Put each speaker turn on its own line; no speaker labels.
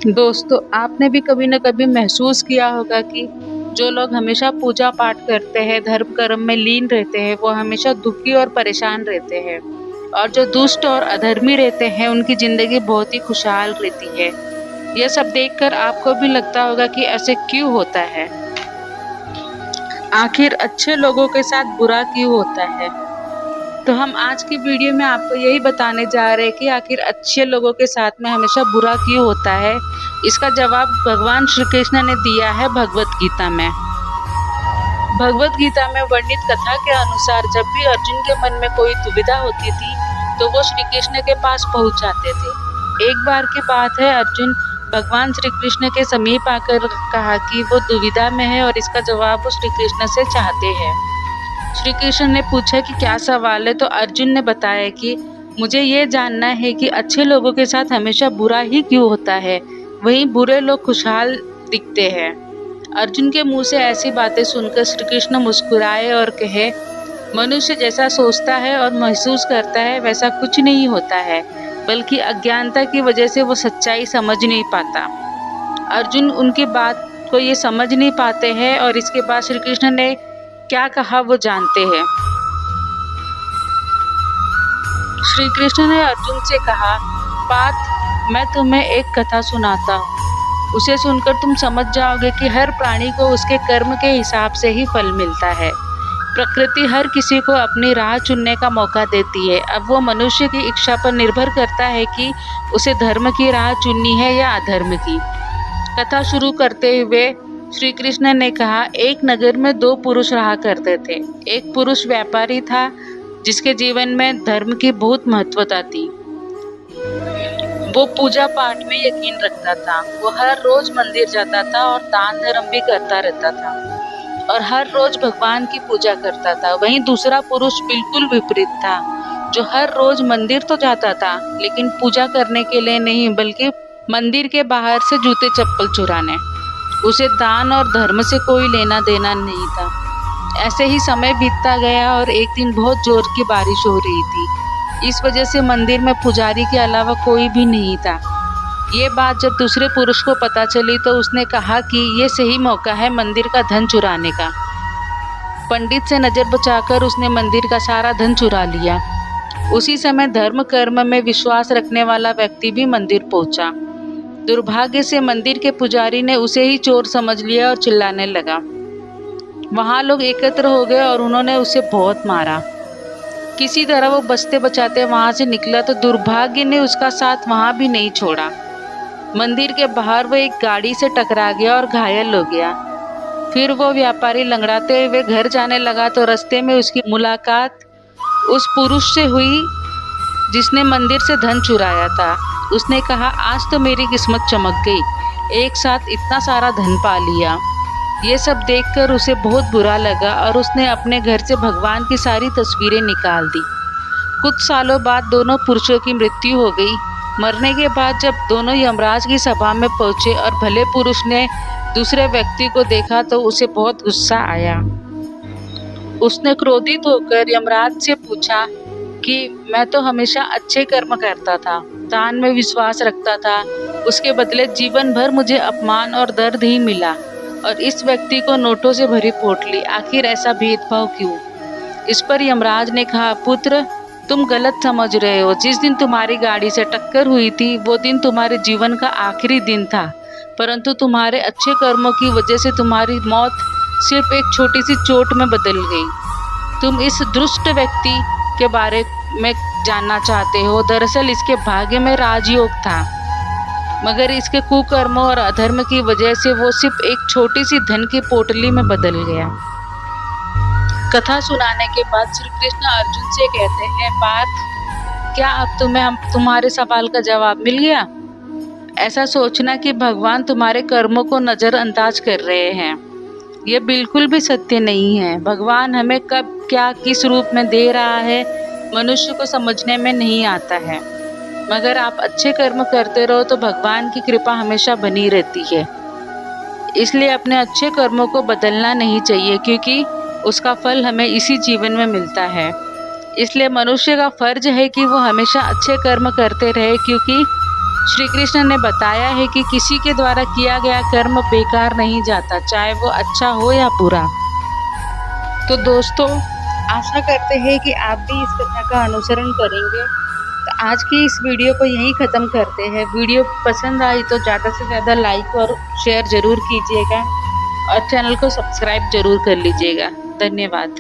दोस्तों, आपने भी कभी न कभी महसूस किया होगा कि जो लोग हमेशा पूजा पाठ करते हैं, धर्म कर्म में लीन रहते हैं, वो हमेशा दुखी और परेशान रहते हैं। और जो दुष्ट और अधर्मी रहते हैं, उनकी ज़िंदगी बहुत ही खुशहाल रहती है। यह सब देखकर आपको भी लगता होगा कि ऐसे क्यों होता है? आखिर अच्छे लोगों के साथ बुरा क्यों होता है? तो हम आज की वीडियो में आपको यही बताने जा रहे हैं कि आखिर अच्छे लोगों के साथ में हमेशा बुरा क्यों होता है। इसका जवाब भगवान श्री कृष्ण ने दिया है भगवत गीता में। भगवत गीता में वर्णित कथा के अनुसार जब भी अर्जुन के मन में कोई दुविधा होती थी तो वो श्री कृष्ण के पास पहुंच जाते थे। एक बार की बात है, अर्जुन भगवान श्री कृष्ण के समीप आकर कहा कि वो दुविधा में है और इसका जवाब वो श्री कृष्ण से चाहते हैं। श्री कृष्ण ने पूछा कि क्या सवाल है, तो अर्जुन ने बताया कि मुझे ये जानना है कि अच्छे लोगों के साथ हमेशा बुरा ही क्यों होता है, वहीं बुरे लोग खुशहाल दिखते हैं। अर्जुन के मुंह से ऐसी बातें सुनकर श्री कृष्ण मुस्कुराए और कहे, मनुष्य जैसा सोचता है और महसूस करता है वैसा कुछ नहीं होता है, बल्कि अज्ञानता की वजह से वो सच्चाई समझ नहीं पाता। अर्जुन उनकी बात को ये समझ नहीं पाते हैं और इसके बाद श्री कृष्ण ने क्या कहा वो जानते हैं। श्री कृष्ण ने अर्जुन से कहा, पार्थ, मैं तुम्हें एक कथा सुनाता हूँ। उसे सुनकर तुम समझ जाओगे कि हर प्राणी को उसके कर्म के हिसाब से ही फल मिलता है। प्रकृति हर किसी को अपनी राह चुनने का मौका देती है। अब वो मनुष्य की इच्छा पर निर्भर करता है कि उसे धर्म की राह चुननी है या अधर्म की। कथा शुरू करते हुए श्री कृष्ण ने कहा, एक नगर में दो पुरुष रहा करते थे। एक पुरुष व्यापारी था जिसके जीवन में धर्म की बहुत महत्वता थी। वो पूजा पाठ में यकीन रखता था। वो हर रोज मंदिर जाता था और दान धर्म भी करता रहता था और हर रोज भगवान की पूजा करता था। वहीं दूसरा पुरुष बिल्कुल विपरीत था, जो हर रोज मंदिर तो जाता था लेकिन पूजा करने के लिए नहीं, बल्कि मंदिर के बाहर से जूते चप्पल चुराने। उसे दान और धर्म से कोई लेना देना नहीं था। ऐसे ही समय बीतता गया और एक दिन बहुत जोर की बारिश हो रही थी। इस वजह से मंदिर में पुजारी के अलावा कोई भी नहीं था। ये बात जब दूसरे पुरुष को पता चली तो उसने कहा कि ये सही मौका है मंदिर का धन चुराने का। पंडित से नजर बचाकर उसने मंदिर का सारा धन चुरा लिया। उसी समय धर्म कर्म में विश्वास रखने वाला व्यक्ति भी मंदिर पहुंचा। दुर्भाग्य से मंदिर के पुजारी ने उसे ही चोर समझ लिया और चिल्लाने लगा। वहां लोग एकत्र हो गए और उन्होंने उसे बहुत मारा। किसी तरह वो बचते बचाते वहां से निकला तो दुर्भाग्य ने उसका साथ वहां भी नहीं छोड़ा। मंदिर के बाहर वो एक गाड़ी से टकरा गया और घायल हो गया। फिर वो व्यापारी लंगड़ाते हुए घर जाने लगा तो रास्ते में उसकी मुलाकात उस पुरुष से हुई जिसने मंदिर से धन चुराया था। उसने कहा, आज तो मेरी किस्मत चमक गई, एक साथ इतना सारा धन पा लिया। ये सब देखकर उसे बहुत बुरा लगा और उसने अपने घर से भगवान की सारी तस्वीरें निकाल दी। कुछ सालों बाद दोनों पुरुषों की मृत्यु हो गई। मरने के बाद जब दोनों यमराज की सभा में पहुंचे और भले पुरुष ने दूसरे व्यक्ति को देखा तो उसे बहुत गुस्सा आया। उसने क्रोधित होकर यमराज से पूछा कि मैं तो हमेशा अच्छे कर्म करता था, दान में विश्वास रखता था, उसके बदले जीवन भर मुझे अपमान और दर्द ही मिला और इस व्यक्ति को नोटों से भरी पोटली, आखिर ऐसा भेदभाव क्यों? इस पर यमराज ने कहा, पुत्र, तुम गलत समझ रहे हो। जिस दिन तुम्हारी गाड़ी से टक्कर हुई थी वो दिन तुम्हारे जीवन का आखिरी दिन था, परंतु तुम्हारे अच्छे कर्मों की वजह से तुम्हारी मौत सिर्फ एक छोटी सी चोट में बदल गई। तुम इस दुष्ट व्यक्ति के बारे में जानना चाहते हो। दरअसल इसके भाग्य में राजयोग था, मगर इसके कुकर्मों और अधर्म की वजह से वो सिर्फ एक छोटी सी धन की पोटली में बदल गया। कथा सुनाने के बाद श्री कृष्ण अर्जुन से कहते हैं, पार्थ, क्या अब तुम्हारे सवाल का जवाब मिल गया? ऐसा सोचना कि भगवान तुम्हारे कर्मों को नजरअंदाज कर रहे हैं, ये बिल्कुल भी सत्य नहीं है। भगवान हमें कब क्या किस रूप में दे रहा है मनुष्य को समझने में नहीं आता है, मगर आप अच्छे कर्म करते रहो तो भगवान की कृपा हमेशा बनी रहती है। इसलिए अपने अच्छे कर्मों को बदलना नहीं चाहिए, क्योंकि उसका फल हमें इसी जीवन में मिलता है। इसलिए मनुष्य का फर्ज है कि वो हमेशा अच्छे कर्म करते रहे, क्योंकि श्री कृष्ण ने बताया है कि किसी के द्वारा किया गया कर्म बेकार नहीं जाता, चाहे वो अच्छा हो या बुरा। तो दोस्तों, आशा करते हैं कि आप भी इस कथा का अनुसरण करेंगे। तो आज की इस वीडियो को यहीं ख़त्म करते हैं। वीडियो पसंद आई तो ज़्यादा से ज़्यादा लाइक और शेयर ज़रूर कीजिएगा और चैनल को सब्सक्राइब ज़रूर कर लीजिएगा। धन्यवाद।